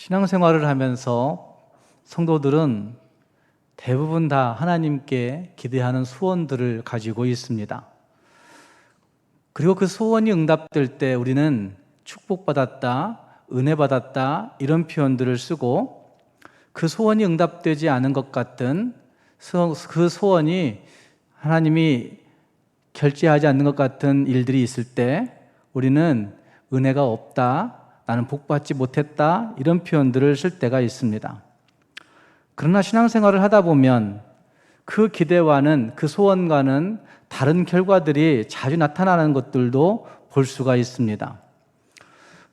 신앙생활을 하면서 성도들은 대부분 다 하나님께 기대하는 소원들을 가지고 있습니다. 그리고 그 소원이 응답될 때 우리는 축복받았다, 은혜받았다 이런 표현들을 쓰고, 그 소원이 응답되지 않은 것 같은, 그 소원이 하나님이 결제하지 않는 것 같은 일들이 있을 때 우리는 은혜가 없다, 나는 복받지 못했다 이런 표현들을 쓸 때가 있습니다. 그러나 신앙생활을 하다 보면 그 기대와는, 그 소원과는 다른 결과들이 자주 나타나는 것들도 볼 수가 있습니다.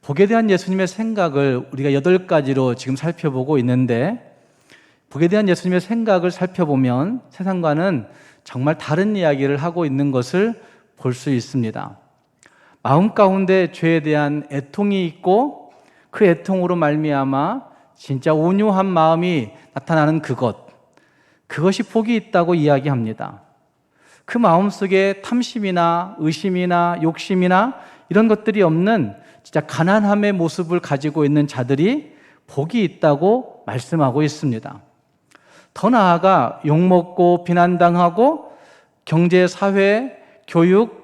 복에 대한 예수님의 생각을 우리가 8가지로 지금 살펴보고 있는데, 복에 대한 예수님의 생각을 살펴보면 세상과는 정말 다른 이야기를 하고 있는 것을 볼 수 있습니다. 마음 가운데 죄에 대한 애통이 있고, 그 애통으로 말미암아 진짜 온유한 마음이 나타나는 그것이 복이 있다고 이야기합니다. 그 마음속에 탐심이나 의심이나 욕심이나 이런 것들이 없는 진짜 가난함의 모습을 가지고 있는 자들이 복이 있다고 말씀하고 있습니다. 더 나아가 욕먹고 비난당하고 경제, 사회, 교육,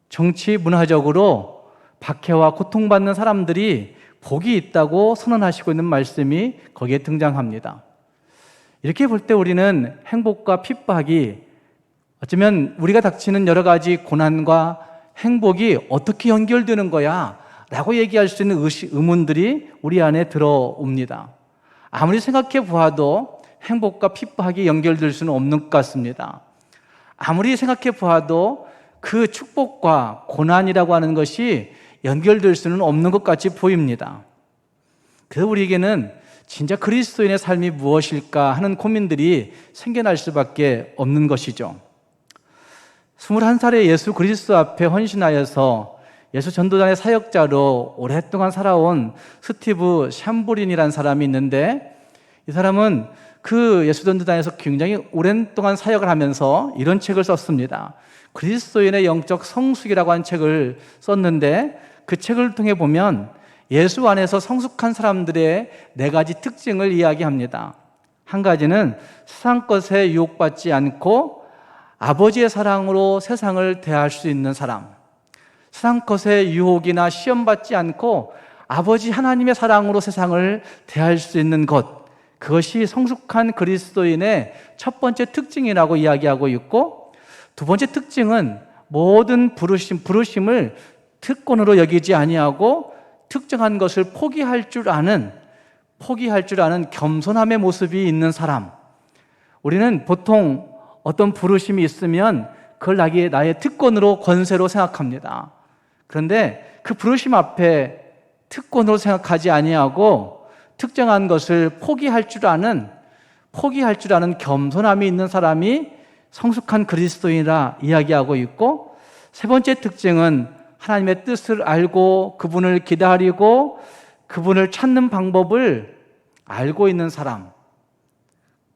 정치, 문화적으로 박해와 고통받는 사람들이 복이 있다고 선언하시고 있는 말씀이 거기에 등장합니다. 이렇게 볼 때 우리는 행복과 핍박이, 어쩌면 우리가 닥치는 여러 가지 고난과 행복이 어떻게 연결되는 거야? 라고 얘기할 수 있는 의문들이 우리 안에 들어옵니다. 아무리 생각해 보아도 행복과 핍박이 연결될 수는 없는 것 같습니다. 아무리 생각해 보아도 그 축복과 고난이라고 하는 것이 연결될 수는 없는 것 같이 보입니다. 그래서 우리에게는 진짜 그리스도인의 삶이 무엇일까 하는 고민들이 생겨날 수밖에 없는 것이죠. 21살에 예수 그리스도 앞에 헌신하여서 예수 전도단의 사역자로 오랫동안 살아온 스티브 샴브린이라는 사람이 있는데, 이 사람은 그 예수 전도단에서 굉장히 오랜 동안 사역을 하면서 이런 책을 썼습니다. 그리스도인의 영적 성숙이라고 하는 책을 썼는데, 그 책을 통해 보면 예수 안에서 성숙한 사람들의 4가지 특징을 이야기합니다. 한 가지는 세상 것에 유혹받지 않고 아버지의 사랑으로 세상을 대할 수 있는 사람, 세상 것의 유혹이나 시험받지 않고 아버지 하나님의 사랑으로 세상을 대할 수 있는 것, 그것이 성숙한 그리스도인의 첫 번째 특징이라고 이야기하고 있고, 두 번째 특징은 모든 부르심을 특권으로 여기지 아니하고 특정한 것을 포기할 줄 아는 겸손함의 모습이 있는 사람. 우리는 보통 어떤 부르심이 있으면 그걸 나의 특권으로, 권세로 생각합니다. 그런데 그 부르심 앞에 특권으로 생각하지 아니하고 특정한 것을 포기할 줄 아는 겸손함이 있는 사람이 성숙한 그리스도인이라 이야기하고 있고, 세 번째 특징은 하나님의 뜻을 알고 그분을 기다리고 그분을 찾는 방법을 알고 있는 사람,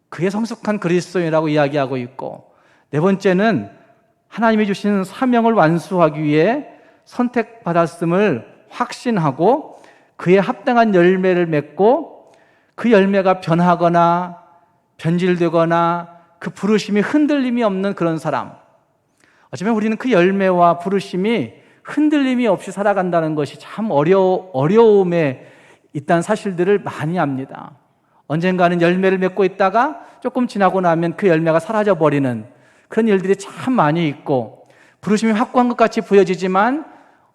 그게 성숙한 그리스도인이라고 이야기하고 있고, 네 번째는 하나님이 주신 사명을 완수하기 위해 선택받았음을 확신하고 그에 합당한 열매를 맺고, 그 열매가 변하거나 변질되거나 그 부르심이 흔들림이 없는 그런 사람. 어쩌면 우리는 그 열매와 부르심이 흔들림이 없이 살아간다는 것이 참 어려움에 있다는 사실들을 많이 압니다. 언젠가는 열매를 맺고 있다가 조금 지나고 나면 그 열매가 사라져버리는 그런 일들이 참 많이 있고, 부르심이 확고한 것 같이 보여지지만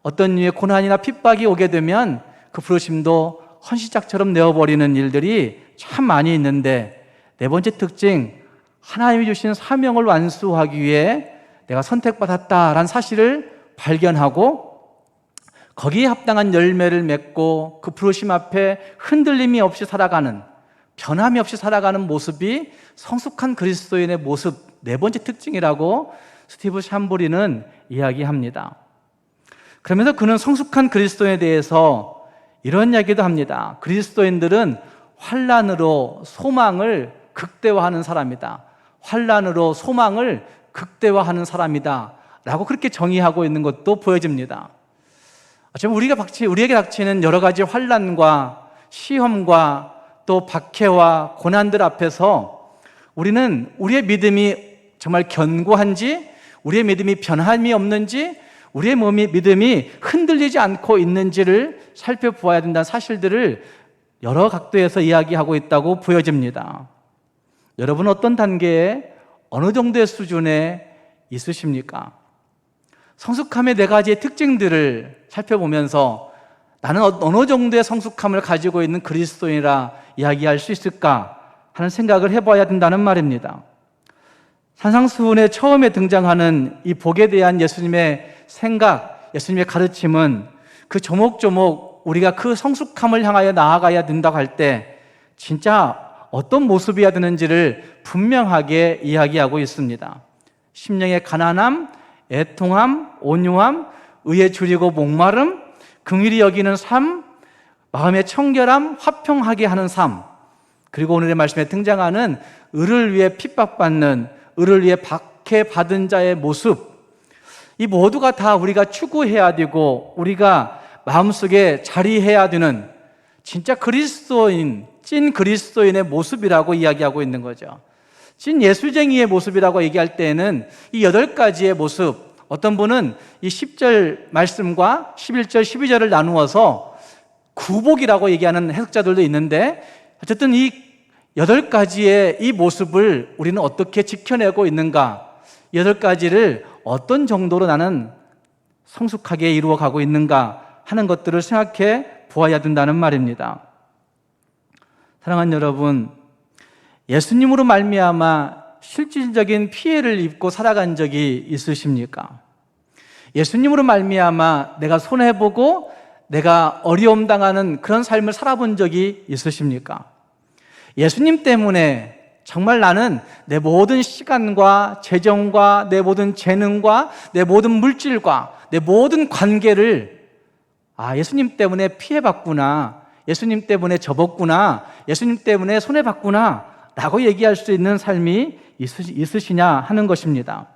어떤 류의 고난이나 핍박이 오게 되면 그 부르심도 헌시작처럼 내어버리는 일들이 참 많이 있는데, 네 번째 특징, 하나님이 주신 사명을 완수하기 위해 내가 선택받았다라는 사실을 발견하고 거기에 합당한 열매를 맺고 그 부르심 앞에 흔들림이 없이 살아가는, 변함이 없이 살아가는 모습이 성숙한 그리스도인의 모습, 네 번째 특징이라고 스티브 샴브린은 이야기합니다. 그러면서 그는 성숙한 그리스도인에 대해서 이런 이야기도 합니다. 그리스도인들은 환난으로 소망을 극대화하는 사람이다. 환난으로 소망을 극대화하는 사람이다 라고 그렇게 정의하고 있는 것도 보여집니다. 어쩌면 우리에게 닥치는 여러 가지 환난과 시험과 또 박해와 고난들 앞에서 우리는 우리의 믿음이 정말 견고한지, 우리의 믿음이 변함이 없는지, 우리의 믿음이 흔들리지 않고 있는지를 살펴보아야 된다는 사실들을 여러 각도에서 이야기하고 있다고 보여집니다. 여러분 어떤 단계에 어느 정도의 수준에 있으십니까? 성숙함의 네 가지의 특징들을 살펴보면서 나는 어느 정도의 성숙함을 가지고 있는 그리스도인이라 이야기할 수 있을까 하는 생각을 해봐야 된다는 말입니다. 산상수훈의 처음에 등장하는 이 복에 대한 예수님의 생각, 예수님의 가르침은 그 조목조목 우리가 그 성숙함을 향하여 나아가야 된다고 할 때 진짜 어떤 모습이어야 되는지를 분명하게 이야기하고 있습니다. 심령의 가난함, 애통함, 온유함, 의에 줄이고 목마름, 긍휼히 여기는 삶, 마음의 청결함, 화평하게 하는 삶, 그리고 오늘의 말씀에 등장하는 의를 위해 핍박받는, 의를 위해 박해받은 자의 모습, 이 모두가 다 우리가 추구해야 되고 우리가 마음속에 자리해야 되는 진짜 그리스도인, 찐 그리스도인의 모습이라고 이야기하고 있는 거죠. 찐 예수쟁이의 모습이라고 얘기할 때에는 이 8가지의 모습, 어떤 분은 이 10절 말씀과 11절, 12절을 나누어서 구복이라고 얘기하는 해석자들도 있는데, 어쨌든 이 8가지의 이 모습을 우리는 어떻게 지켜내고 있는가, 8가지를 어떤 정도로 나는 성숙하게 이루어가고 있는가 하는 것들을 생각해 보아야 된다는 말입니다. 사랑하는 여러분, 예수님으로 말미암아 실질적인 피해를 입고 살아간 적이 있으십니까? 예수님으로 말미암아 내가 손해보고 내가 어려움 당하는 그런 삶을 살아본 적이 있으십니까? 예수님 때문에 정말 나는 내 모든 시간과 재정과 내 모든 재능과 내 모든 물질과 내 모든 관계를 예수님 때문에 피해봤구나, 예수님 때문에 접었구나, 예수님 때문에 손해봤구나 라고 얘기할 수 있는 삶이 있으시냐 하는 것입니다.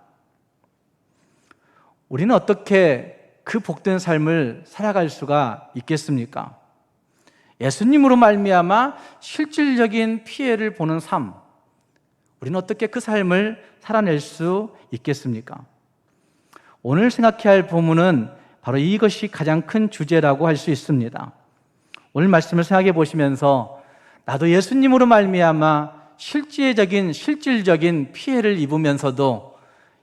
우리는 어떻게 그 복된 삶을 살아갈 수가 있겠습니까? 예수님으로 말미암아 실질적인 피해를 보는 삶, 우리는 어떻게 그 삶을 살아낼 수 있겠습니까? 오늘 생각해야 할 본문은 바로 이것이 가장 큰 주제라고 할 수 있습니다. 오늘 말씀을 생각해 보시면서 나도 예수님으로 말미암아 실질적인 피해를 입으면서도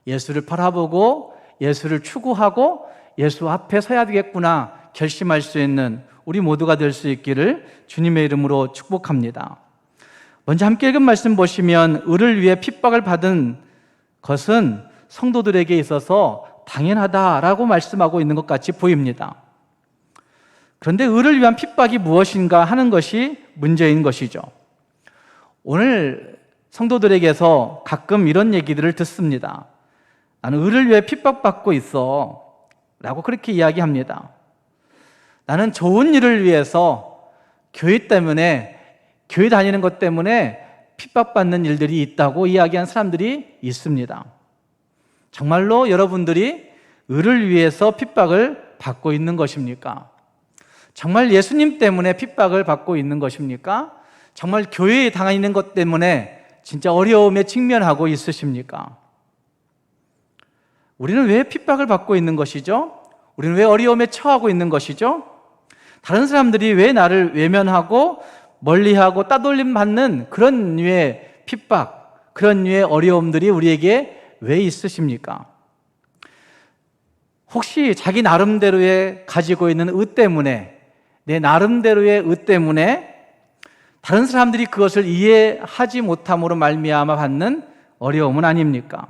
예수를 바라보고 예수를 추구하고 예수 앞에 서야 되겠구나 결심할 수 있는 우리 모두가 될 수 있기를 주님의 이름으로 축복합니다. 먼저 함께 읽은 말씀 보시면 의를 위해 핍박을 받은 것은 성도들에게 있어서 당연하다라고 말씀하고 있는 것 같이 보입니다. 그런데 의를 위한 핍박이 무엇인가 하는 것이 문제인 것이죠. 오늘 성도들에게서 가끔 이런 얘기들을 듣습니다. 나는 의를 위해 핍박받고 있어 라고 그렇게 이야기합니다. 나는 좋은 일을 위해서 교회 다니는 것 때문에 핍박받는 일들이 있다고 이야기한 사람들이 있습니다. 정말로 여러분들이 의를 위해서 핍박을 받고 있는 것입니까? 정말 예수님 때문에 핍박을 받고 있는 것입니까? 정말 교회에 다니는 것 때문에 진짜 어려움에 직면하고 있으십니까? 우리는 왜 핍박을 받고 있는 것이죠? 우리는 왜 어려움에 처하고 있는 것이죠? 다른 사람들이 왜 나를 외면하고 멀리하고 따돌림 받는 그런 류의 핍박, 그런 류의 어려움들이 우리에게 왜 있으십니까? 혹시 자기 나름대로의 가지고 있는 의 때문에, 내 나름대로의 의 때문에 다른 사람들이 그것을 이해하지 못함으로 말미암아 받는 어려움은 아닙니까?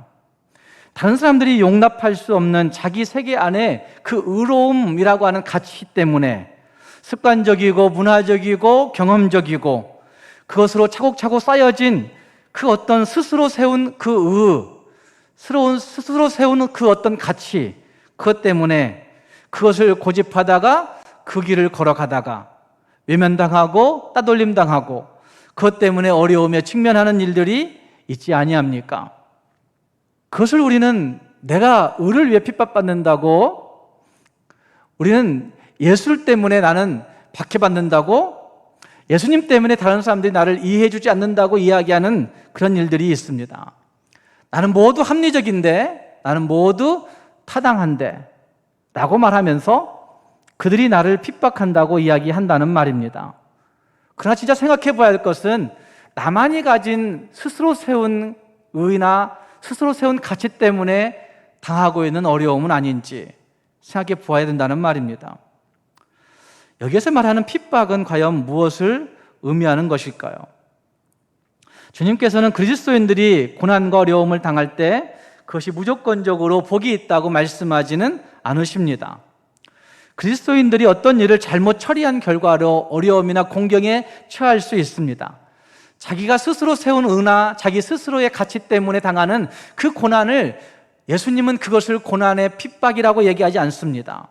다른 사람들이 용납할 수 없는 자기 세계 안에 그 의로움이라고 하는 가치 때문에 습관적이고 문화적이고 경험적이고 그것으로 차곡차곡 쌓여진 그 어떤 스스로 세운 스스로 세우는 그 어떤 가치, 그것 때문에 그것을 고집하다가 그 길을 걸어가다가 외면당하고 따돌림당하고 그것 때문에 어려움에 직면하는 일들이 있지 아니합니까? 그것을 우리는 내가 의를 위해 핍박받는다고, 우리는 예술 때문에 나는 박해받는다고, 예수님 때문에 다른 사람들이 나를 이해해 주지 않는다고 이야기하는 그런 일들이 있습니다. 나는 모두 합리적인데, 나는 모두 타당한데 라고 말하면서 그들이 나를 핍박한다고 이야기한다는 말입니다. 그러나 진짜 생각해 봐야 할 것은 나만이 가진 스스로 세운 의나 스스로 세운 가치 때문에 당하고 있는 어려움은 아닌지 생각해 보아야 된다는 말입니다. 여기에서 말하는 핍박은 과연 무엇을 의미하는 것일까요? 주님께서는 그리스도인들이 고난과 어려움을 당할 때 그것이 무조건적으로 복이 있다고 말씀하지는 않으십니다. 그리스도인들이 어떤 일을 잘못 처리한 결과로 어려움이나 공경에 처할 수 있습니다. 자기가 스스로 세운 의나 자기 스스로의 가치 때문에 당하는 그 고난을 예수님은 그것을 고난의 핍박이라고 얘기하지 않습니다.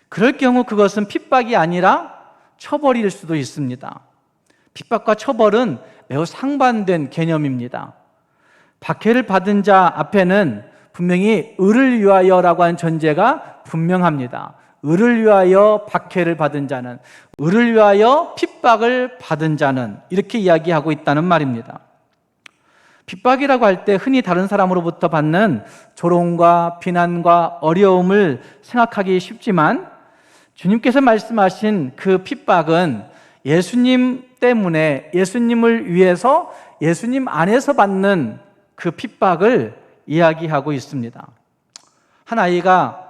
그럴 경우 그것은 핍박이 아니라 처벌일 수도 있습니다. 핍박과 처벌은 매우 상반된 개념입니다. 박해를 받은 자 앞에는 분명히 의를 위하여라고 하는 전제가 분명합니다. 의를 위하여 박해를 받은 자는, 의를 위하여 핍박을 받은 자는, 이렇게 이야기하고 있다는 말입니다. 핍박이라고 할 때 흔히 다른 사람으로부터 받는 조롱과 비난과 어려움을 생각하기 쉽지만 주님께서 말씀하신 그 핍박은 예수님 때문에, 예수님을 위해서 예수님 안에서 받는 그 핍박을 이야기하고 있습니다. 한 아이가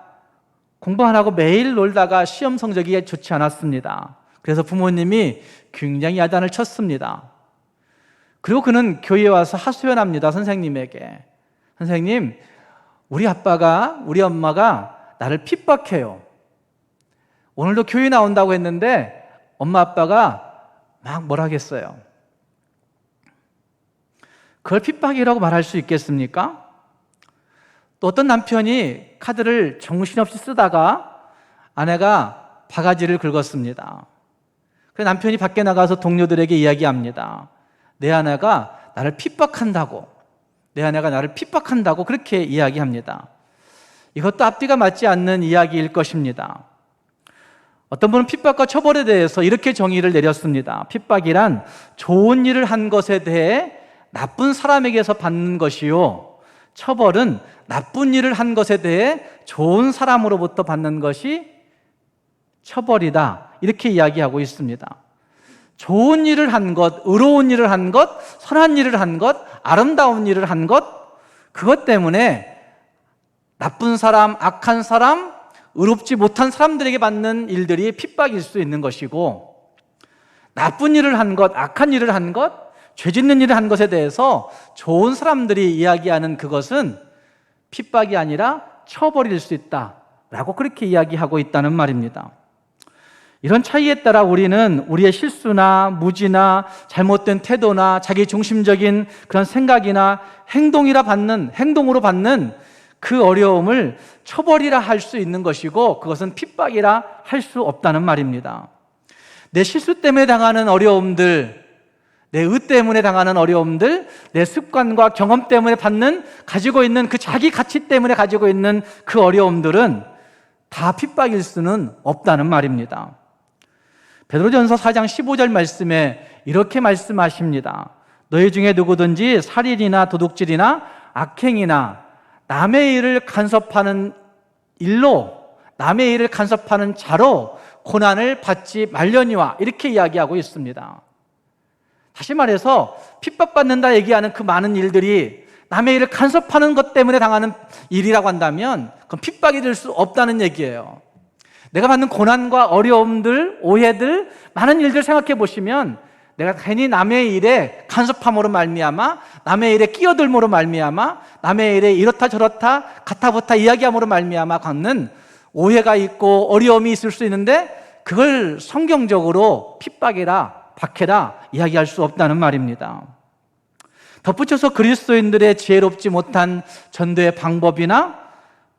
공부 안 하고 매일 놀다가 시험 성적이 좋지 않았습니다. 그래서 부모님이 굉장히 야단을 쳤습니다. 그리고 그는 교회에 와서 하소연합니다. 선생님에게. 선생님, 우리 아빠가, 우리 엄마가 나를 핍박해요. 오늘도 교회 나온다고 했는데 엄마 아빠가 막 뭐라 하겠어요. 그걸 핍박이라고 말할 수 있겠습니까? 또 어떤 남편이 카드를 정신없이 쓰다가 아내가 바가지를 긁었습니다. 그래서 남편이 밖에 나가서 동료들에게 이야기합니다. 내 아내가 나를 핍박한다고, 내 아내가 나를 핍박한다고 그렇게 이야기합니다. 이것도 앞뒤가 맞지 않는 이야기일 것입니다. 어떤 분은 핍박과 처벌에 대해서 이렇게 정의를 내렸습니다. 핍박이란 좋은 일을 한 것에 대해 나쁜 사람에게서 받는 것이요, 처벌은 나쁜 일을 한 것에 대해 좋은 사람으로부터 받는 것이 처벌이다, 이렇게 이야기하고 있습니다. 좋은 일을 한 것, 의로운 일을 한 것, 선한 일을 한 것, 아름다운 일을 한 것, 그것 때문에 나쁜 사람, 악한 사람, 의롭지 못한 사람들에게 받는 일들이 핍박일 수 있는 것이고, 나쁜 일을 한 것, 악한 일을 한 것, 죄 짓는 일을 한 것에 대해서 좋은 사람들이 이야기하는 그것은 핍박이 아니라 처벌일 수 있다라고 그렇게 이야기하고 있다는 말입니다. 이런 차이에 따라 우리는 우리의 실수나 무지나 잘못된 태도나 자기중심적인 그런 생각이나 행동으로 받는 그 어려움을 처벌이라 할 수 있는 것이고, 그것은 핍박이라 할 수 없다는 말입니다. 내 실수 때문에 당하는 어려움들, 내 의 때문에 당하는 어려움들, 내 습관과 경험 때문에 가지고 있는 그 자기 가치 때문에 가지고 있는 그 어려움들은 다 핍박일 수는 없다는 말입니다. 베드로전서 4장 15절 말씀에 이렇게 말씀하십니다. 너희 중에 누구든지 살인이나 도둑질이나 악행이나 남의 일을 간섭하는 일로, 남의 일을 간섭하는 자로 고난을 받지 말려니와, 이렇게 이야기하고 있습니다. 다시 말해서 핍박받는다 얘기하는 그 많은 일들이 남의 일을 간섭하는 것 때문에 당하는 일이라고 한다면 그건 핍박이 될 수 없다는 얘기예요. 내가 받는 고난과 어려움들, 오해들, 많은 일들 생각해 보시면 내가 괜히 남의 일에 간섭함으로 말미암아, 남의 일에 끼어들므로 말미암아, 남의 일에 이렇다 저렇다 가타부타 이야기함으로 말미암아 갖는 오해가 있고 어려움이 있을 수 있는데, 그걸 성경적으로 핍박이라, 박해라 이야기할 수 없다는 말입니다. 덧붙여서 그리스도인들의 지혜롭지 못한 전도의 방법이나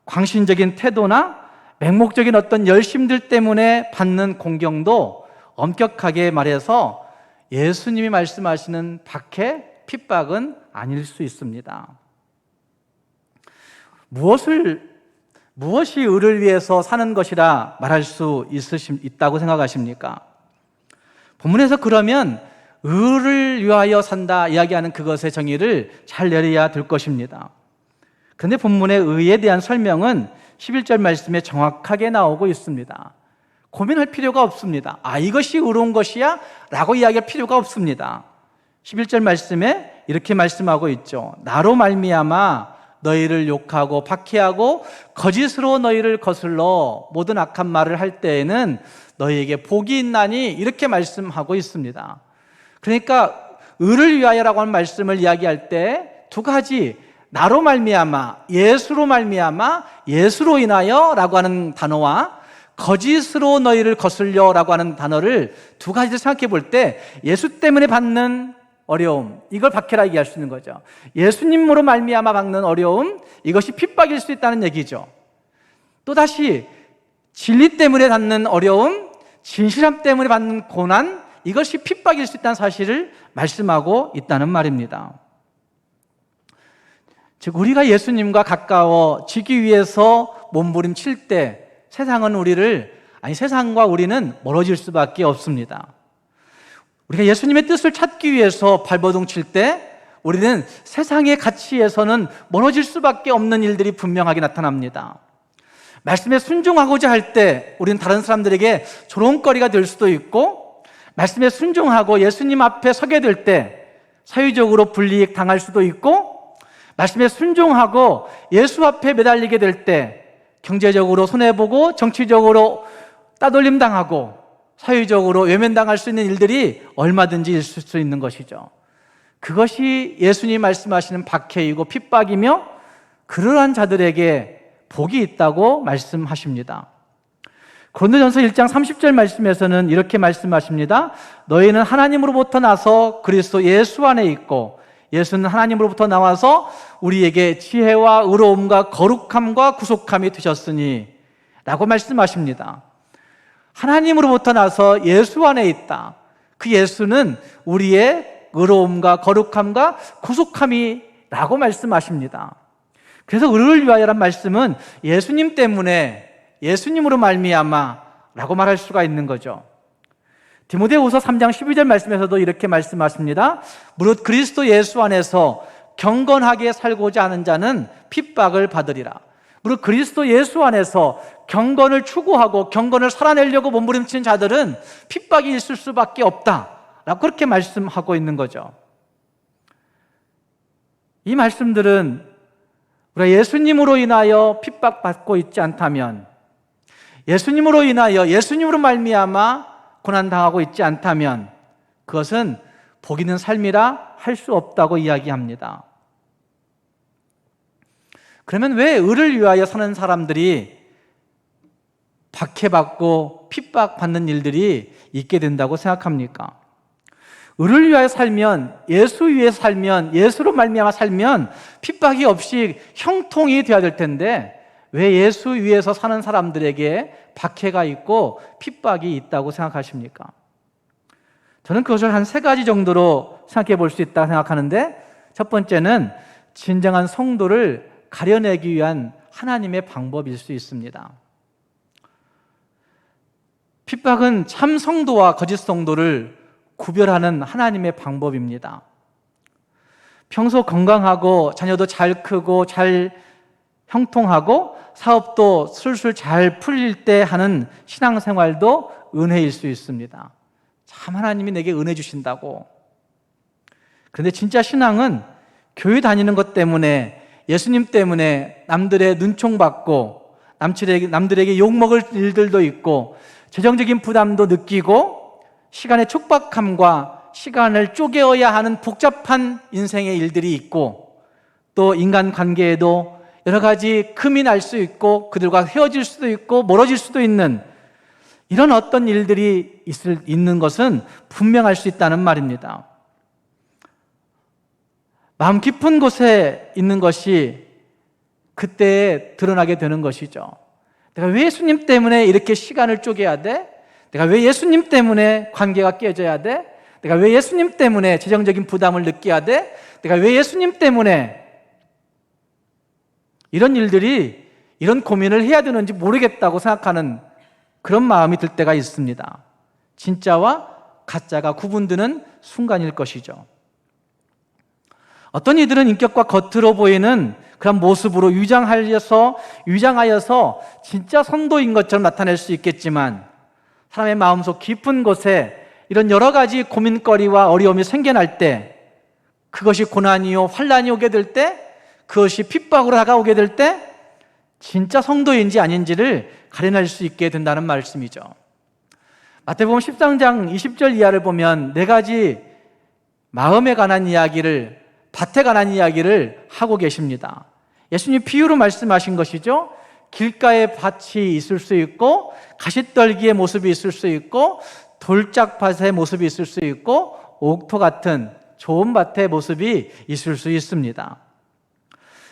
광신적인 태도나 맹목적인 어떤 열심들 때문에 받는 공경도 엄격하게 말해서 예수님이 말씀하시는 박해, 핍박은 아닐 수 있습니다. 무엇이 의를 위해서 사는 것이라 말할 수 있다고 생각하십니까? 본문에서 그러면 의를 위하여 산다 이야기하는 그것의 정의를 잘 내려야 될 것입니다. 그런데 본문의 의에 대한 설명은 11절 말씀에 정확하게 나오고 있습니다. 고민할 필요가 없습니다. 이것이 의로운 것이야? 라고 이야기할 필요가 없습니다. 11절 말씀에 이렇게 말씀하고 있죠. 나로 말미암아 너희를 욕하고 박해하고 거짓으로 너희를 거슬러 모든 악한 말을 할 때에는 너희에게 복이 있나니, 이렇게 말씀하고 있습니다. 그러니까 의를 위하여라고 하는 말씀을 이야기할 때 두 가지, 나로 말미암아, 예수로 말미암아, 예수로 인하여 라고 하는 단어와 거짓으로 너희를 거슬려 라고 하는 단어를 두 가지를 생각해 볼 때 예수 때문에 받는 어려움, 이걸 박해라 얘기할 수 있는 거죠. 예수님으로 말미암아 받는 어려움, 이것이 핍박일 수 있다는 얘기죠. 또다시 진리 때문에 받는 어려움, 진실함 때문에 받는 고난, 이것이 핍박일 수 있다는 사실을 말씀하고 있다는 말입니다. 즉 우리가 예수님과 가까워지기 위해서 몸부림칠 때 세상과 우리는 멀어질 수밖에 없습니다. 우리가 예수님의 뜻을 찾기 위해서 발버둥 칠 때 우리는 세상의 가치에서는 멀어질 수밖에 없는 일들이 분명하게 나타납니다. 말씀에 순종하고자 할 때 우리는 다른 사람들에게 조롱거리가 될 수도 있고, 말씀에 순종하고 예수님 앞에 서게 될 때 사회적으로 불이익 당할 수도 있고, 말씀에 순종하고 예수 앞에 매달리게 될 때 경제적으로 손해보고 정치적으로 따돌림 당하고 사회적으로 외면당할 수 있는 일들이 얼마든지 있을 수 있는 것이죠. 그것이 예수님 말씀하시는 박해이고 핍박이며, 그러한 자들에게 복이 있다고 말씀하십니다. 고린도전서 1장 30절 말씀에서는 이렇게 말씀하십니다. 너희는 하나님으로부터 나서 그리스도 예수 안에 있고, 예수는 하나님으로부터 나와서 우리에게 지혜와 의로움과 거룩함과 구속함이 되셨으니 라고 말씀하십니다. 하나님으로부터 나서 예수 안에 있다. 그 예수는 우리의 의로움과 거룩함과 구속함이라고 말씀하십니다. 그래서 의를 위하여란 말씀은 예수님 때문에, 예수님으로 말미암아 라고 말할 수가 있는 거죠. 디모데후서 3장 12절 말씀에서도 이렇게 말씀하십니다. 무릇 그리스도 예수 안에서 경건하게 살고자 하는 자는 핍박을 받으리라. 무릇 그리스도 예수 안에서 경건을 추구하고 경건을 살아내려고 몸부림치는 자들은 핍박이 있을 수밖에 없다라고 그렇게 말씀하고 있는 거죠. 이 말씀들은 우리가 예수님으로 인하여 핍박받고 있지 않다면, 예수님으로 인하여 예수님으로 말미암아 고난당하고 있지 않다면 그것은 복 있는 삶이라 할 수 없다고 이야기합니다. 그러면 왜 의를 위하여 사는 사람들이 박해받고 핍박받는 일들이 있게 된다고 생각합니까? 의를 위하여 살면, 예수 위해서 살면, 예수로 말미암아 살면 핍박이 없이 형통이 되어야 될 텐데 왜 예수 위에서 사는 사람들에게 박해가 있고 핍박이 있다고 생각하십니까? 저는 그것을 한 세 가지 정도로 생각해 볼 수 있다고 생각하는데, 첫 번째는 진정한 성도를 가려내기 위한 하나님의 방법일 수 있습니다. 핍박은 참 성도와 거짓 성도를 구별하는 하나님의 방법입니다. 평소 건강하고 자녀도 잘 크고 잘 형통하고 사업도 술술 잘 풀릴 때 하는 신앙생활도 은혜일 수 있습니다. 참 하나님이 내게 은혜 주신다고. 그런데 진짜 신앙은 교회 다니는 것 때문에, 예수님 때문에 남들의 눈총받고 남들에게 욕먹을 일들도 있고 재정적인 부담도 느끼고 시간의 촉박함과 시간을 쪼개어야 하는 복잡한 인생의 일들이 있고, 또 인간관계에도 여러 가지 금이 날 수 있고 그들과 헤어질 수도 있고 멀어질 수도 있는 이런 어떤 일들이 있는 것은 분명할 수 있다는 말입니다. 마음 깊은 곳에 있는 것이 그때 드러나게 되는 것이죠. 내가 왜 예수님 때문에 이렇게 시간을 쪼개야 돼? 내가 왜 예수님 때문에 관계가 깨져야 돼? 내가 왜 예수님 때문에 재정적인 부담을 느껴야 돼? 내가 왜 예수님 때문에 이런 일들이, 이런 고민을 해야 되는지 모르겠다고 생각하는 그런 마음이 들 때가 있습니다. 진짜와 가짜가 구분되는 순간일 것이죠. 어떤 이들은 인격과 겉으로 보이는 그런 모습으로 위장하여서 진짜 성도인 것처럼 나타낼 수 있겠지만, 사람의 마음속 깊은 곳에 이런 여러 가지 고민거리와 어려움이 생겨날 때, 그것이 고난이요 환난이 오게 될 때, 그것이 핍박으로 다가오게 될 때 진짜 성도인지 아닌지를 가려낼 수 있게 된다는 말씀이죠. 마태복음 13장 20절 이하를 보면 네 가지 마음에 관한 이야기를, 밭에 관한 이야기를 하고 계십니다. 예수님 비유로 말씀하신 것이죠. 길가에 밭이 있을 수 있고, 가시떨기의 모습이 있을 수 있고, 돌짝밭의 모습이 있을 수 있고, 옥토 같은 좋은 밭의 모습이 있을 수 있습니다.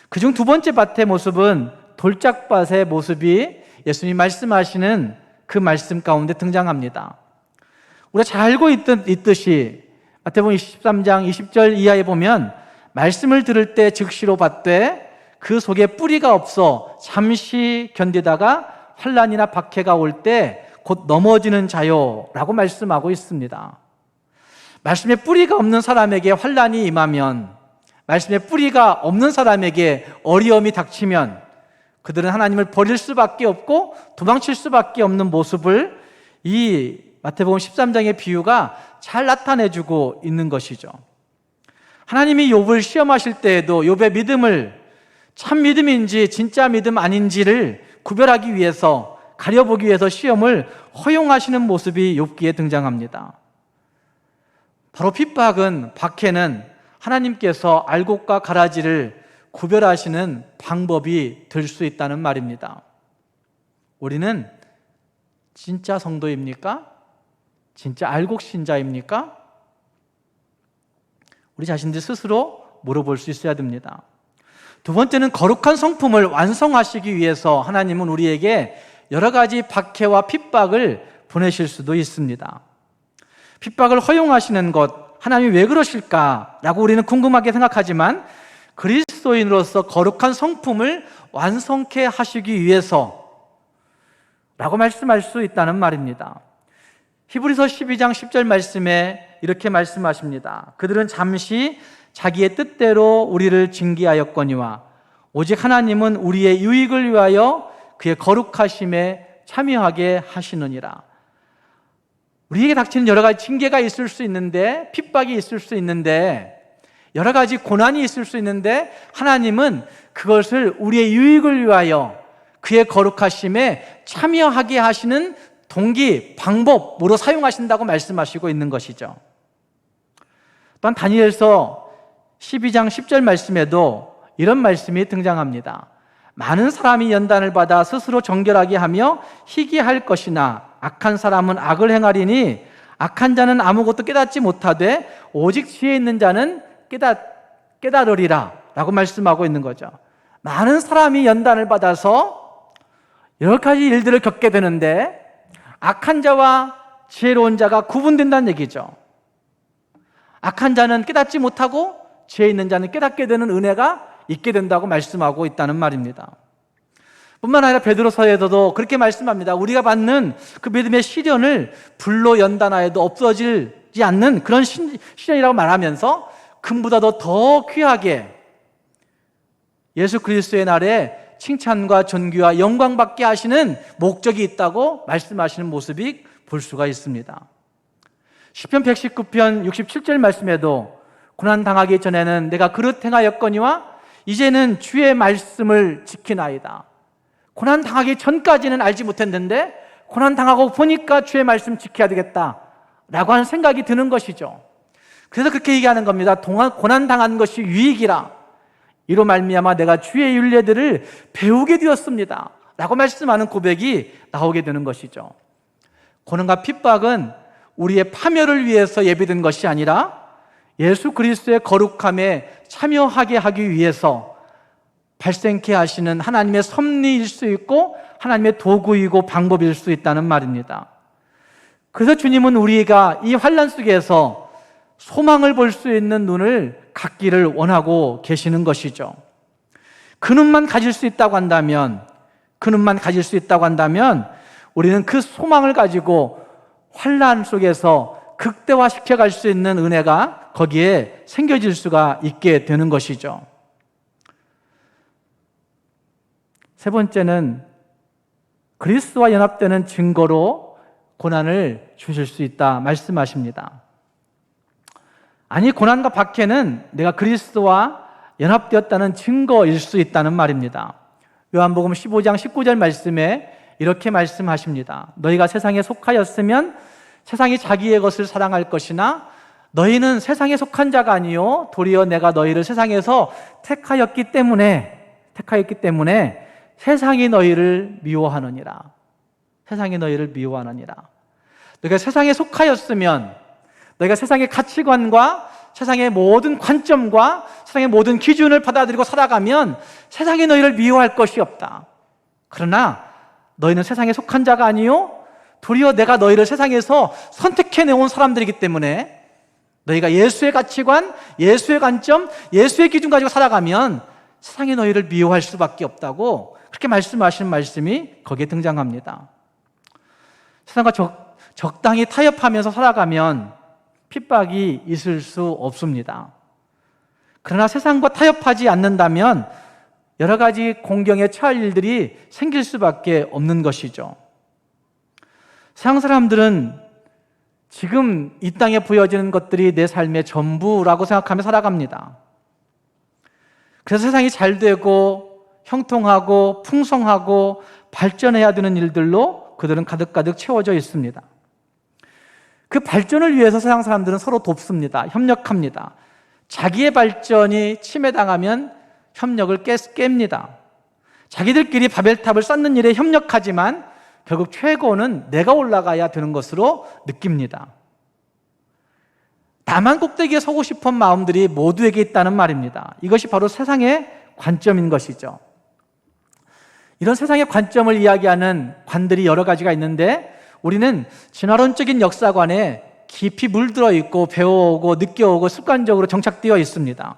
그중 두 번째 밭의 모습은 돌짝밭의 모습이 예수님 말씀하시는 그 말씀 가운데 등장합니다. 우리가 잘 알고 있듯이 마태복음 23장 20절 이하에 보면 말씀을 들을 때 즉시로 받되 그 속에 뿌리가 없어 잠시 견디다가 환난이나 박해가 올 때 곧 넘어지는 자요라고 말씀하고 있습니다. 말씀에 뿌리가 없는 사람에게 환난이 임하면, 말씀에 뿌리가 없는 사람에게 어려움이 닥치면 그들은 하나님을 버릴 수밖에 없고 도망칠 수밖에 없는 모습을 이 마태복음 13장의 비유가 잘 나타내주고 있는 것이죠. 하나님이 욥을 시험하실 때에도 욥의 믿음을 참 믿음인지 진짜 믿음 아닌지를 구별하기 위해서, 가려보기 위해서 시험을 허용하시는 모습이 욥기에 등장합니다. 바로 핍박은, 박해는 하나님께서 알곡과 가라지를 구별하시는 방법이 될 수 있다는 말입니다. 우리는 진짜 성도입니까? 진짜 알곡 신자입니까? 우리 자신들 스스로 물어볼 수 있어야 됩니다. 두 번째는 거룩한 성품을 완성하시기 위해서 하나님은 우리에게 여러 가지 박해와 핍박을 보내실 수도 있습니다. 핍박을 허용하시는 것, 하나님이 왜 그러실까라고 우리는 궁금하게 생각하지만 그리스도인으로서 거룩한 성품을 완성케 하시기 위해서 라고 말씀할 수 있다는 말입니다. 히브리서 12장 10절 말씀에 이렇게 말씀하십니다. 그들은 잠시 자기의 뜻대로 우리를 징계하였거니와 오직 하나님은 우리의 유익을 위하여 그의 거룩하심에 참여하게 하시느니라. 우리에게 닥치는 여러 가지 징계가 있을 수 있는데, 핍박이 있을 수 있는데, 여러 가지 고난이 있을 수 있는데, 하나님은 그것을 우리의 유익을 위하여 그의 거룩하심에 참여하게 하시는 동기, 방법으로 사용하신다고 말씀하시고 있는 것이죠. 또한 다니엘서 12장 10절 말씀에도 이런 말씀이 등장합니다. 많은 사람이 연단을 받아 스스로 정결하게 하며 희귀할 것이나 악한 사람은 악을 행하리니 악한 자는 아무것도 깨닫지 못하되 오직 지혜 있는 자는 깨달으리라 라고 말씀하고 있는 거죠. 많은 사람이 연단을 받아서 여러 가지 일들을 겪게 되는데 악한 자와 지혜로운 자가 구분된다는 얘기죠. 악한 자는 깨닫지 못하고 지혜 있는 자는 깨닫게 되는 은혜가 있게 된다고 말씀하고 있다는 말입니다. 뿐만 아니라 베드로서에서도 그렇게 말씀합니다. 우리가 받는 그 믿음의 시련을 불로 연단하여도 없어지지 않는 그런 시련이라고 말하면서 금보다도 더 귀하게 예수 그리스도의 날에 칭찬과 존귀와 영광받게 하시는 목적이 있다고 말씀하시는 모습이 볼 수가 있습니다. 시편 119편 67절 말씀에도 고난당하기 전에는 내가 그릇 행하였거니와 이제는 주의 말씀을 지키나이다. 고난당하기 전까지는 알지 못했는데 고난당하고 보니까 주의 말씀 지켜야 되겠다라고 하는 생각이 드는 것이죠. 그래서 그렇게 얘기하는 겁니다. 고난당한 것이 유익이라. 이로 말미암아 내가 주의 율례들을 배우게 되었습니다 라고 말씀하는 고백이 나오게 되는 것이죠. 고난과 핍박은 우리의 파멸을 위해서 예비된 것이 아니라 예수 그리스도의 거룩함에 참여하게 하기 위해서 발생케 하시는 하나님의 섭리일 수 있고 하나님의 도구이고 방법일 수 있다는 말입니다. 그래서 주님은 우리가 이 환난 속에서 소망을 볼 수 있는 눈을 갖기를 원하고 계시는 것이죠. 그 눈만 가질 수 있다고 한다면, 우리는 그 소망을 가지고 환난 속에서 극대화시켜 갈 수 있는 은혜가 거기에 생겨질 수가 있게 되는 것이죠. 세 번째는 그리스도와 연합되는 증거로 고난을 주실 수 있다 말씀하십니다. 아니, 고난과 박해는 내가 그리스도와 연합되었다는 증거일 수 있다는 말입니다. 요한복음 15장 19절 말씀에 이렇게 말씀하십니다. 너희가 세상에 속하였으면 세상이 자기의 것을 사랑할 것이나 너희는 세상에 속한 자가 아니요 도리어 내가 너희를 세상에서 택하였기 때문에 세상이 너희를 미워하느니라. 세상이 너희를 미워하느니라. 너희가 세상에 속하였으면 너희가 세상의 가치관과 세상의 모든 관점과 세상의 모든 기준을 받아들이고 살아가면 세상이 너희를 미워할 것이 없다. 그러나 너희는 세상에 속한 자가 아니요 도리어 내가 너희를 세상에서 선택해내온 사람들이기 때문에 너희가 예수의 가치관, 예수의 관점, 예수의 기준 가지고 살아가면 세상이 너희를 미워할 수밖에 없다고 그렇게 말씀하시는 말씀이 거기에 등장합니다. 세상과 적당히 타협하면서 살아가면 핍박이 있을 수 없습니다. 그러나 세상과 타협하지 않는다면 여러 가지 공경에 처할 일들이 생길 수밖에 없는 것이죠. 세상 사람들은 지금 이 땅에 보여지는 것들이 내 삶의 전부라고 생각하며 살아갑니다. 그래서 세상이 잘 되고 형통하고 풍성하고 발전해야 되는 일들로 그들은 가득가득 채워져 있습니다. 그 발전을 위해서 세상 사람들은 서로 돕습니다. 협력합니다. 자기의 발전이 침해당하면 협력을 깹니다. 자기들끼리 바벨탑을 쌓는 일에 협력하지만 결국 최고는 내가 올라가야 되는 것으로 느낍니다. 나만 꼭대기에 서고 싶은 마음들이 모두에게 있다는 말입니다. 이것이 바로 세상의 관점인 것이죠. 이런 세상의 관점을 이야기하는 관들이 여러 가지가 있는데 우리는 진화론적인 역사관에 깊이 물들어 있고 배워오고 느껴오고 습관적으로 정착되어 있습니다.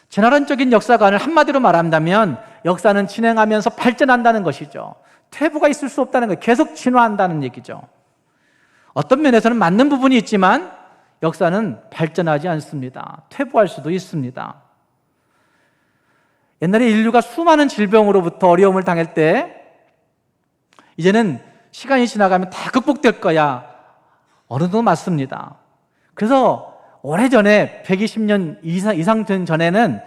진화론적인 역사관을 한마디로 말한다면 역사는 진행하면서 발전한다는 것이죠. 퇴보가 있을 수 없다는 거예요. 계속 진화한다는 얘기죠. 어떤 면에서는 맞는 부분이 있지만 역사는 발전하지 않습니다. 퇴보할 수도 있습니다. 옛날에 인류가 수많은 질병으로부터 어려움을 당할 때 이제는 시간이 지나가면 다 극복될 거야. 어느 정도 맞습니다. 그래서 오래전에 120년 이상 된 전에는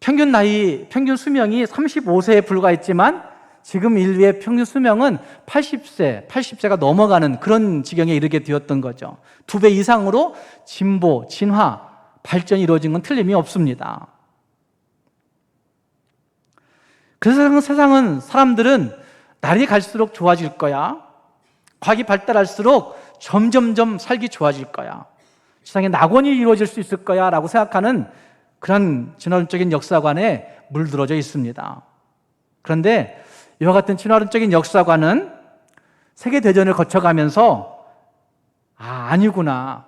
평균 수명이 35세에 불과했지만 지금 인류의 평균 수명은 80세가 넘어가는 그런 지경에 이르게 되었던 거죠. 2배 이상으로 진보, 진화, 발전이 이루어진 건 틀림이 없습니다. 그래서 세상은 사람들은 날이 갈수록 좋아질 거야. 과학이 발달할수록 점점점 살기 좋아질 거야. 세상에 낙원이 이루어질 수 있을 거야 라고 생각하는 그런 진화론적인 역사관에 물들어져 있습니다. 그런데 이와 같은 진화론적인 역사관은 세계대전을 거쳐가면서 아니구나.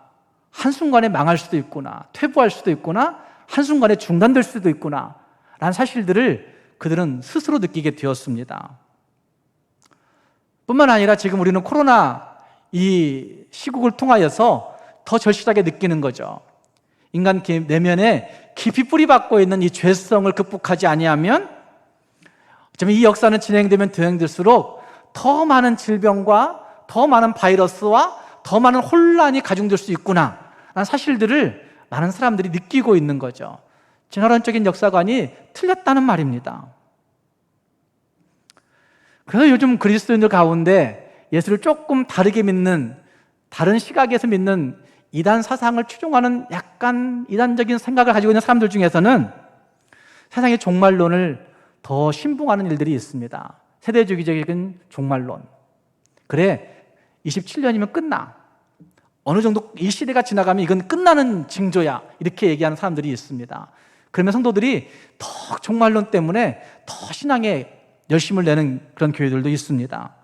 한순간에 망할 수도 있구나. 퇴보할 수도 있구나. 한순간에 중단될 수도 있구나. 라는 사실들을 그들은 스스로 느끼게 되었습니다. 뿐만 아니라 지금 우리는 코로나 이 시국을 통하여서 더 절실하게 느끼는 거죠. 인간 내면에 깊이 뿌리박고 있는 이 죄성을 극복하지 아니하면 어쩌면 이 역사는 진행될수록 더 많은 질병과 더 많은 바이러스와 더 많은 혼란이 가중될 수 있구나 라는 사실들을 많은 사람들이 느끼고 있는 거죠. 진화론적인 역사관이 틀렸다는 말입니다. 그래서 요즘 그리스도인들 가운데 예수를 조금 다르게 믿는, 다른 시각에서 믿는 이단 사상을 추종하는 약간 이단적인 생각을 가지고 있는 사람들 중에서는 세상의 종말론을 더 신봉하는 일들이 있습니다. 세대주의적인 종말론. 그래, 27년이면 끝나. 어느 정도 이 시대가 지나가면 이건 끝나는 징조야. 이렇게 얘기하는 사람들이 있습니다. 그러면 성도들이 더 종말론 때문에 더 신앙에 열심을 내는 그런 교회들도 있습니다.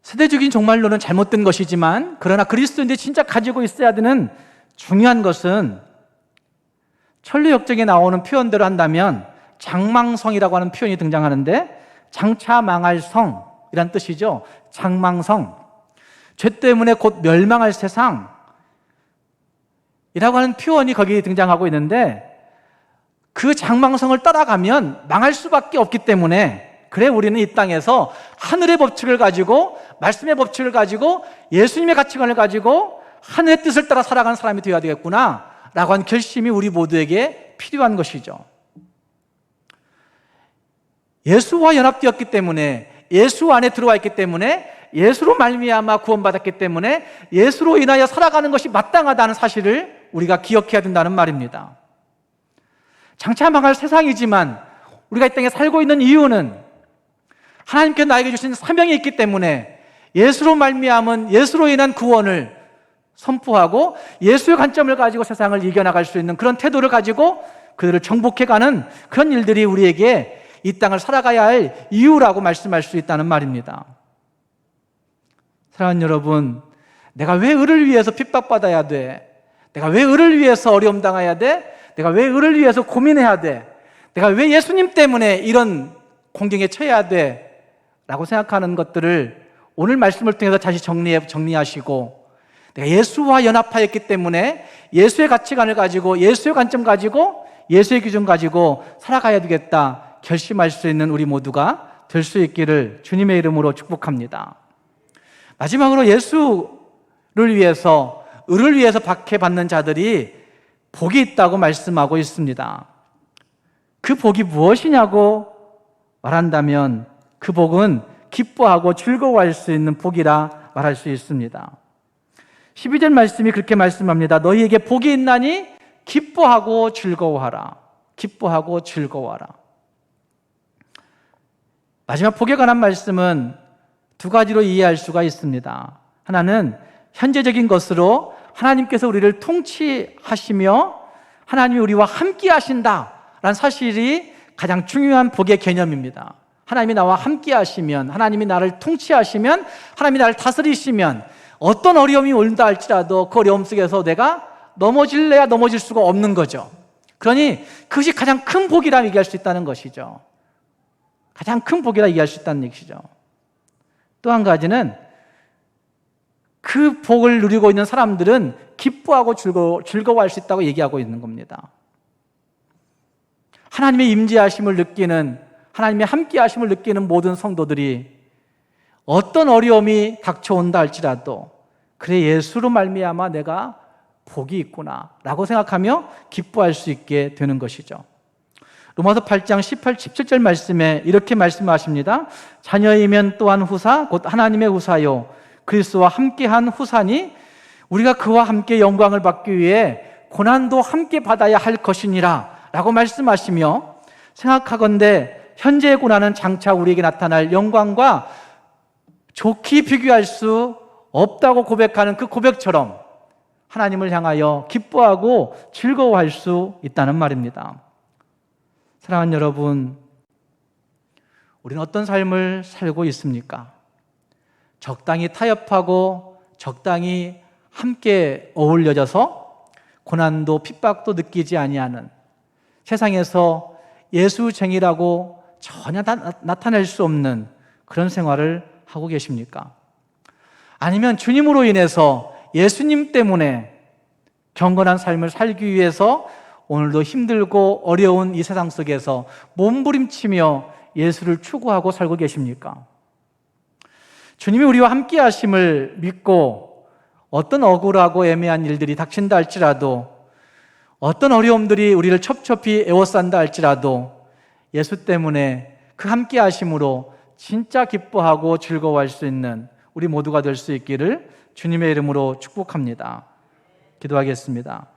세대적인 종말론은 잘못된 것이지만 그러나 그리스도인들이 진짜 가지고 있어야 되는 중요한 것은 천리역정에 나오는 표현대로 한다면 장망성이라고 하는 표현이 등장하는데 장차 망할 성, 이란 뜻이죠. 장망성, 죄 때문에 곧 멸망할 세상 이라고 하는 표현이 거기에 등장하고 있는데, 그 장망성을 따라가면 망할 수밖에 없기 때문에, 그래 우리는 이 땅에서 하늘의 법칙을 가지고, 말씀의 법칙을 가지고, 예수님의 가치관을 가지고 하늘의 뜻을 따라 살아가는 사람이 되어야 되겠구나 라고 하는 결심이 우리 모두에게 필요한 것이죠. 예수와 연합되었기 때문에, 예수 안에 들어와 있기 때문에, 예수로 말미암아 구원받았기 때문에 예수로 인하여 살아가는 것이 마땅하다는 사실을 우리가 기억해야 된다는 말입니다. 장차 망할 세상이지만 우리가 이 땅에 살고 있는 이유는 하나님께 나에게 주신 사명이 있기 때문에 예수로 말미암은, 예수로 인한 구원을 선포하고 예수의 관점을 가지고 세상을 이겨나갈 수 있는 그런 태도를 가지고 그들을 정복해가는 그런 일들이 우리에게 이 땅을 살아가야 할 이유라고 말씀할 수 있다는 말입니다. 사랑하는 여러분, 내가 왜 의를 위해서 핍박받아야 돼? 내가 왜 의를 위해서 어려움 당해야 돼? 내가 왜 의를 위해서 고민해야 돼? 내가 왜 예수님 때문에 이런 공경에 처해야 돼? 라고 생각하는 것들을 오늘 말씀을 통해서 다시 정리하시고, 내가 예수와 연합하였기 때문에 예수의 가치관을 가지고, 예수의 관점 가지고, 예수의 기준 가지고 살아가야 되겠다 결심할 수 있는 우리 모두가 될 수 있기를 주님의 이름으로 축복합니다. 마지막으로 예수를 위해서, 의를 위해서 박해받는 자들이 복이 있다고 말씀하고 있습니다. 그 복이 무엇이냐고 말한다면 그 복은 기뻐하고 즐거워할 수 있는 복이라 말할 수 있습니다. 12절 말씀이 그렇게 말씀합니다. 너희에게 복이 있나니 기뻐하고 즐거워하라. 기뻐하고 즐거워하라. 마지막 복에 관한 말씀은 두 가지로 이해할 수가 있습니다. 하나는 현재적인 것으로 하나님께서 우리를 통치하시며 하나님이 우리와 함께 하신다라는 사실이 가장 중요한 복의 개념입니다. 하나님이 나와 함께 하시면, 하나님이 나를 통치하시면, 하나님이 나를 다스리시면 어떤 어려움이 온다 할지라도 그 어려움 속에서 내가 넘어질래야 넘어질 수가 없는 거죠. 그러니 그것이 가장 큰 복이라 얘기할 수 있다는 것이죠. 가장 큰 복이라 얘기할 수 있다는 얘기죠. 또 한 가지는 그 복을 누리고 있는 사람들은 기뻐하고 즐거워할 수 있다고 얘기하고 있는 겁니다. 하나님의 임재하심을 느끼는, 하나님의 함께하심을 느끼는 모든 성도들이 어떤 어려움이 닥쳐온다 할지라도 그래 예수로 말미암아 내가 복이 있구나 라고 생각하며 기뻐할 수 있게 되는 것이죠. 로마서 8장 18, 17절 말씀에 이렇게 말씀하십니다. 자녀이면 또한 후사 곧 하나님의 후사요 그리스도와 함께한 후사니 우리가 그와 함께 영광을 받기 위해 고난도 함께 받아야 할 것이니라 라고 말씀하시며, 생각하건대 현재의 고난은 장차 우리에게 나타날 영광과 좋게 비교할 수 없다고 고백하는 그 고백처럼 하나님을 향하여 기뻐하고 즐거워할 수 있다는 말입니다. 사랑하는 여러분, 우리는 어떤 삶을 살고 있습니까? 적당히 타협하고 적당히 함께 어울려져서 고난도 핍박도 느끼지 아니하는, 세상에서 예수쟁이라고 전혀 나타낼 수 없는 그런 생활을 하고 계십니까? 아니면 주님으로 인해서 예수님 때문에 경건한 삶을 살기 위해서 오늘도 힘들고 어려운 이 세상 속에서 몸부림치며 예수를 추구하고 살고 계십니까? 주님이 우리와 함께 하심을 믿고 어떤 억울하고 애매한 일들이 닥친다 할지라도, 어떤 어려움들이 우리를 첩첩히 에워싼다 할지라도 예수 때문에 그 함께 하심으로 진짜 기뻐하고 즐거워할 수 있는 우리 모두가 될 수 있기를 주님의 이름으로 축복합니다. 기도하겠습니다.